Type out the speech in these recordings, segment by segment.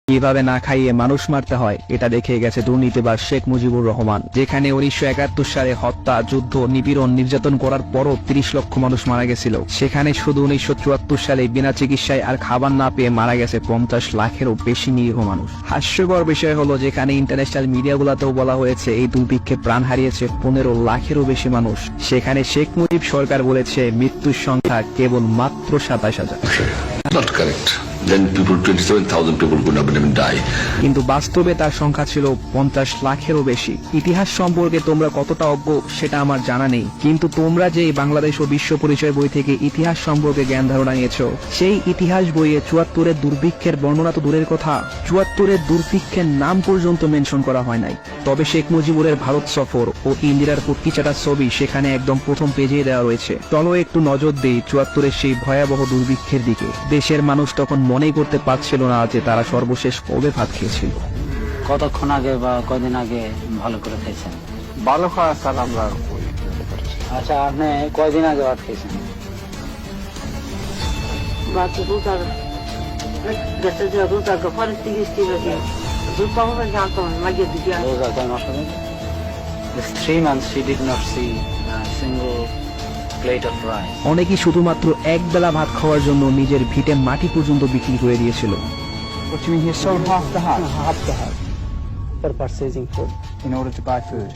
কিভাবে না খাইয়ে মানুষ মারতে হয় এটা দেখে গেছে দুর্নীতিবাজ শেখ মুজিবুর রহমান। যেখানে 1971 সালে হত্যা, যুদ্ধ, নিপীড়ন, নির্যাতন করার পরও 30 লক্ষ মানুষ মারা গেছিল, সেখানে শুধু 1974 সালে বিনা চিকিৎসায় আর খাবার না পেয়ে মারা গেছে 50 লাখেরও বেশি নিরীহ মানুষ। হাস্যকর বিষয় হলো, যেখানে ইন্টারন্যাশনাল মিডিয়াগুলোতেও বলা হয়েছে এই দুর্ভিক্ষে প্রাণ হারিয়েছে 15 লাখেরও বেশি মানুষ, সেখানে শেখ মুজিব সরকার বলেছে মৃত্যুর সংখ্যা কেবল মাত্র 27,000। Not correct. Then 27,000 people could have even died. কিন্তু বাস্তবে তার সংখ্যা ছিল 50 লাখেরও বেশি। ইতিহাস সম্পর্কে তোমরা কতটা অজ্ঞ সেটা আমার জানা নেই, কিন্তু তোমরা যে বাংলাদেশ ও বিশ্ব পরিচয় বই থেকে ইতিহাস সম্পর্কে জ্ঞান ধারণা নিয়েছ, সেই ইতিহাস বইয়ে 74-এর দুর্ভিক্ষের বর্ণনা তো দূরের কথা, 74-এর দুর্ভিক্ষের নাম পর্যন্ত মেনশন করা হয় নাই। তবে শেখ মুজিবুরের ভারত সফর ও ইন্দিরার কুটকিচাটার ছবি সেখানে একদম প্রথম পেজে দেওয়া রয়েছে। চলো একটু নজর দেই 74-এর সেই ভয়াবহ দুর্ভিক্ষের দিকে। দেশের মানুষ তখন মনেই করতে পারছিল না যে তারা সর্বশেষ কবে ভাত খেয়েছিল। কতক্ষণ আগে বা কয়দিন আগে ভালো করে খেয়েছেন? ভালো খাওয়া স্যার আমরা। আচ্ছা, আপনি কয়দিন আগে ভাত খেয়েছেন? রোজা কয় মাস হবে? 3 months she did not see a single plate of rice. অনেকেই শুধুমাত্র এক বেলা ভাত খাওয়ার জন্য নিজের ভিটে মাটি পর্যন্ত বিক্রি করে দিয়েছিল। What you mean he sold half the hut? Half the hut. For purchasing food. In order to buy food.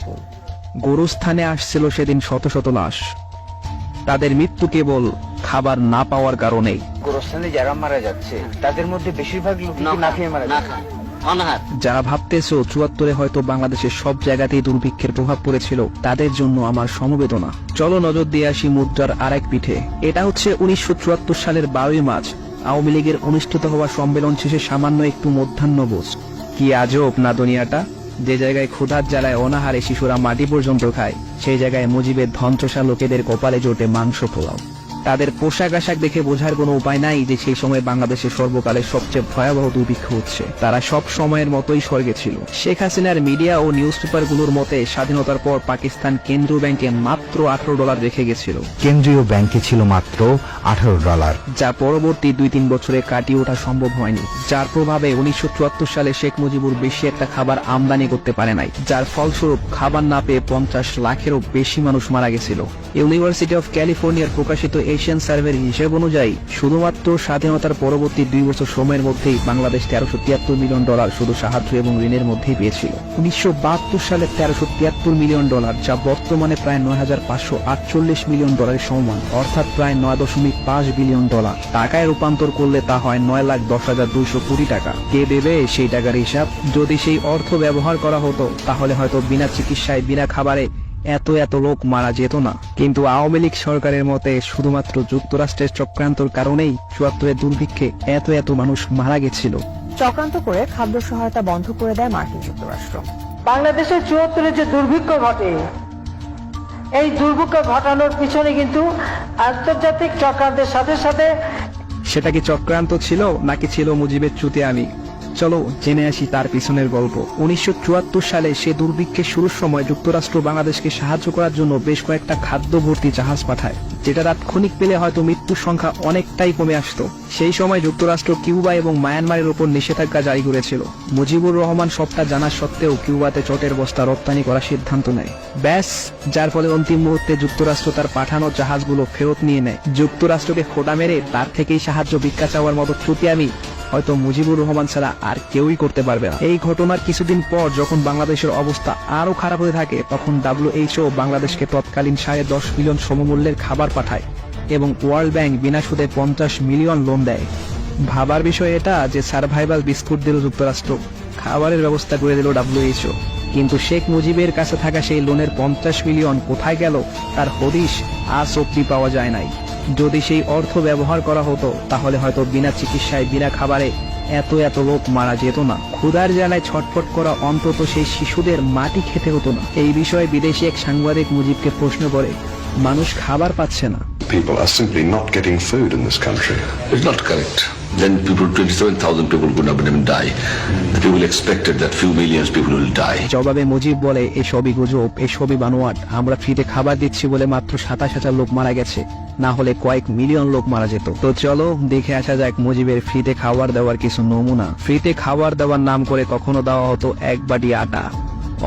গোরস্থানে আসছিল সেদিন শত শত লাশ, তাদের মৃত্যু কেবল খাবার না পাওয়ার কারণেই। গোরস্থানে যারা মারা যাচ্ছে তাদের মধ্যে বেশিরভাগ লোক না খেয়ে মারা যাচ্ছে। যারা ভাবতেছো 74-এ হয়তো বাংলাদেশের সব জায়গাতেই দুর্ভিক্ষের প্রভাব পড়েছিল, তাদের জন্য আমার সমবেদনা। চলো নজর দিয়ে আসি মুদ্রার আরেক পিঠে। এটা হচ্ছে 1974 সালের 12 মার্চ আওয়ামী লীগের অনুষ্ঠিত হওয়া সম্মেলন শেষে সামান্য একটু মধ্যাহ্নভোজ। কি আজব না দুনিয়াটা! যে জায়গায় ক্ষুধার জ্বালায় অনাহারে শিশুরা মাটি পর্যন্ত খায়, সেই জায়গায় মুজিবের ধনচোষা লোকেদের কপালে জোটে মাংস পোলাও। তাদের পোশাক আশাক দেখে বোঝার কোনো উপায় নাই যে সেই সময় বাংলাদেশের সর্বকালের সবচেয়ে ভয়াবহ দুর্ভিক্ষ হচ্ছে। তারা সব সময়ের মতোই স্বর্গে ছিল। শেখ হাসিনার মিডিয়া ও নিউজ পেপারগুলোর মতে স্বাধীনতার পর পাকিস্তান কেন্দ্রীয় ব্যাংকে মাত্র $18 রেখে গেছিল। কেন্দ্রীয় ব্যাংকে ছিল মাত্র $18, যা পরবর্তী 2-3 বছরে কাটিয়ে ওঠা সম্ভব হয়নি, যার প্রভাবে 1974 সালে শেখ মুজিবুর বেশি একটা খাবার আমদানি করতে পারে নাই, যার ফলস্বরূপ খাবার না পেয়ে 50 লাখেরও বেশি মানুষ মারা গেছিল। ইউনিভার্সিটি অফ ক্যালিফোর্নিয়ার প্রকাশিত এশিয়ান সার্ভের হিসেব অনুযায়ী শুধুমাত্র স্বাধীনতার পরবর্তী 2 বছর সময়ের মধ্যেই বাংলাদেশ $1373 মিলিয়ন শুধু সাহায্য এবং ঋণের মধ্যেই পেয়েছিল। 1972 সালে $1373 মিলিয়ন, যা বর্তমানে প্রায় $9,548 মিলিয়ন সমান, অর্থাৎ প্রায় $9.5 বিলিয়ন। টাকায় রূপান্তর করলে তা হয় $9,10,200 কোটি টাকা। কে দেবে সেই টাকার হিসাব? যদি সেই অর্থ ব্যবহার করা হতো তাহলে হয়তো বিনা চিকিৎসায়, বিনা খাবারে এত লোক মারা যেত না। কিন্তু আওয়ামী লীগ সরকারের মতে শুধুমাত্র যুক্তরাষ্ট্রের চক্রান্তর কারণেই 74-এর দুর্ভিক্ষে এত মানুষ মারা গেছিল। চক্রান্ত করে খাদ্য সহায়তা বন্ধ করে দেয় মার্কিন যুক্তরাষ্ট্র। বাংলাদেশের 74-এ যে দুর্ভিক্ষ ঘটে, এই দুর্ভিক্ষ ঘটানোর পিছনে কিন্তু আন্তর্জাতিক চক্রান্তের সাথে সাথে। সেটা কি চক্রান্ত ছিল নাকি ছিল মুজিবের চুতিয়ামি? চলো জেনে আসি তার পিছনের গল্প। 1974 সালে সে দুর্ভিক্ষের শুরুর সময় যুক্তরাষ্ট্র বাংলাদেশকে সাহায্য করার জন্য বেশ কয়েকটা খাদ্য ভর্তি জাহাজ পাঠায়, যেটা তাৎক্ষণিক পেলে হয়তো মৃত্যুর সংখ্যা অনেকটাই কমে আসতো। সেই সময় যুক্তরাষ্ট্র কিউবা এবং মায়ানমারের উপর নিষেধাজ্ঞা জারি করেছিল। মুজিবুর রহমান সবটা জানা সত্ত্বেও কিউবাতে চটের বস্তা রপ্তানি করার সিদ্ধান্ত নেয়, ব্যাস, যার ফলে অন্তিম মুহূর্তে যুক্তরাষ্ট্র তার পাঠানো জাহাজগুলো ফেরত নিয়ে নেয়। যুক্তরাষ্ট্রকে খোঁটা মেরে তার থেকেই সাহায্য ভিক্ষা চাওয়ার মতো চুতিয়ামি হয়তো মুজিবুর রহমান ছাড়া আর কেউই করতে পারবে না। এই ঘটনার কিছুদিন পর যখন বাংলাদেশের অবস্থা আরো খারাপ হতে থাকে, তখন WHO বাংলাদেশকে তৎকালীন $10.5 বিলিয়ন সমমূল্যের খাবার পাঠায় এবং ওয়ার্ল্ড ব্যাংক বিনা সুদে 50 মিলিয়ন লোন দেয়। ভাবার বিষয় এটা যে সার্ভাইভাল বিস্কুট দিল যুক্তরাষ্ট্র, খাবারের ব্যবস্থা করে দিল WHO, কিন্তু শেখ মুজিবের কাছে থাকা সেই লোনের 50 মিলিয়ন কোথায় গেল তার হদিশ আজ অব্দি পাওয়া যায় নাই। যদি সেই অর্থ ব্যবহার করা হতো তাহলে হয়তো বিনা চিকিৎসায়, বিনা খাবারে এত লোক মারা যেত না। ক্ষুধার জ্বালায় ছটফট করা অন্তত সেই শিশুদের মাটি খেতে হতো না। এই বিষয়ে বিদেশি এক সাংবাদিক মুজিবকে প্রশ্ন করে, মানুষ খাবার পাচ্ছে না। People are simply not getting food in this country. It's not correct. then people, 27,000 people could not even die. The people expected that few millions people will die. জবাবে মুজিব বলে এসবই গুজব, এসবই বানোয়াট। আমরা ফ্রিতে খাবার দিচ্ছি বলে মাত্র 27,000 লোক মারা গেছে, না হলে কয়েক মিলিয়ন লোক মারা যেত। তো চলো দেখে আসা যাক মুজিবের ফ্রিতে খাবার দেওয়ার কিছু নমুনা। ফ্রিতে খাবার দেওয়ার নাম করে কখনো দেওয়া হতো এক বাটি আটা,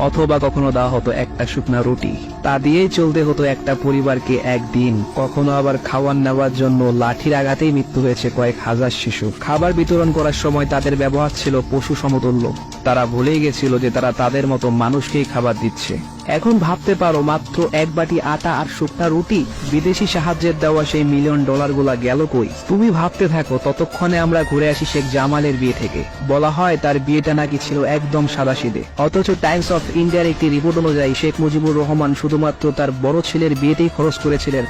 অথবা কখনো দেওয়া হতো একটা শুকনা রুটি। তা দিয়েই চলতে হতো একটা পরিবারকে একদিন। কখনো আবার খাবার নেওয়ার জন্য লাঠির আঘাতেই মৃত্যু হয়েছে কয়েক হাজার শিশু। খাবার বিতরণ করার সময় তাদের ব্যবহার ছিল পশু সমতুল্য। তারা ভুলেই গেছিল যে তারা তাদের মতো মানুষকেই খাবার দিচ্ছে। এখন ভাবতে পারো, মাত্র এক বাটি আটা আর শুকনা রুটি, বিদেশি সাহায্যের দেওয়া সেই মিলিয়ন ডলারগুলা গেল কই? তুমি ভাবতে থাকো, ততক্ষণে আমরা ঘুরে আসি শেখ জামালের বিয়ে থেকে। বলা হয় তার বিয়েটা নাকি ছিল একদম সাদাসিধে, অথচ টাইমস অফ ইন্ডিয়ার একটি রিপোর্ট অনুযায়ী শেখ মুজিবুর রহমান শুধুমাত্র তার বড় ছেলের বিয়েতেই খরচ করেছিলেন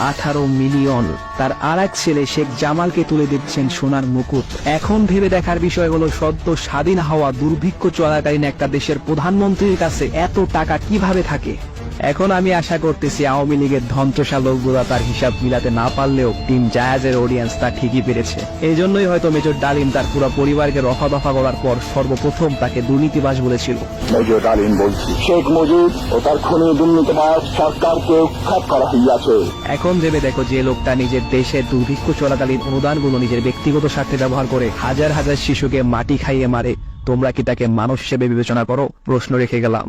18 মিলিয়ন। তার আর এক ছেলে শেখ জামালকে তুলে দিচ্ছেন সোনার মুকুট। এখন ভেবে দেখার বিষয় হলো, সদ্য স্বাধীন হওয়া দুর্ভিক্ষ চলাকালীন একটা দেশের প্রধানমন্ত্রীর কাছে এত টাকা কিভাবে থাকে? এখন আমি আশা করতেছি আওয়ামী লীগের ধন্ত্রসা লোকগুলা তার হিসাব মিলাতে না পারলেও টিম জায়াজের অডিয়েন্স তা ঠিকই পেরেছে। এই জন্যই হয়তো মেজর ডালিম তার পুরো পরিবারকে রফা দফা করার পর সর্বপ্রথম তাকে দুর্নীতিবাজ বলেছিল। মেজর ডালিম বলছি, শেখ মুজিব ও তার খুনি দুর্নীতিবাজ সরকারকে উৎখাত করা হইয়াছে। এখন ভেবে দেখো, যে লোকটা নিজের দেশের দুর্ভিক্ষ চলাকালীন অনুদানগুলো নিজের ব্যক্তিগত স্বার্থে ব্যবহার করে হাজার হাজার শিশুকে মাটি খাইয়ে মারে, তোমরা কি তাকে মানুষ হিসেবে বিবেচনা করো? প্রশ্ন রেখে গেলাম।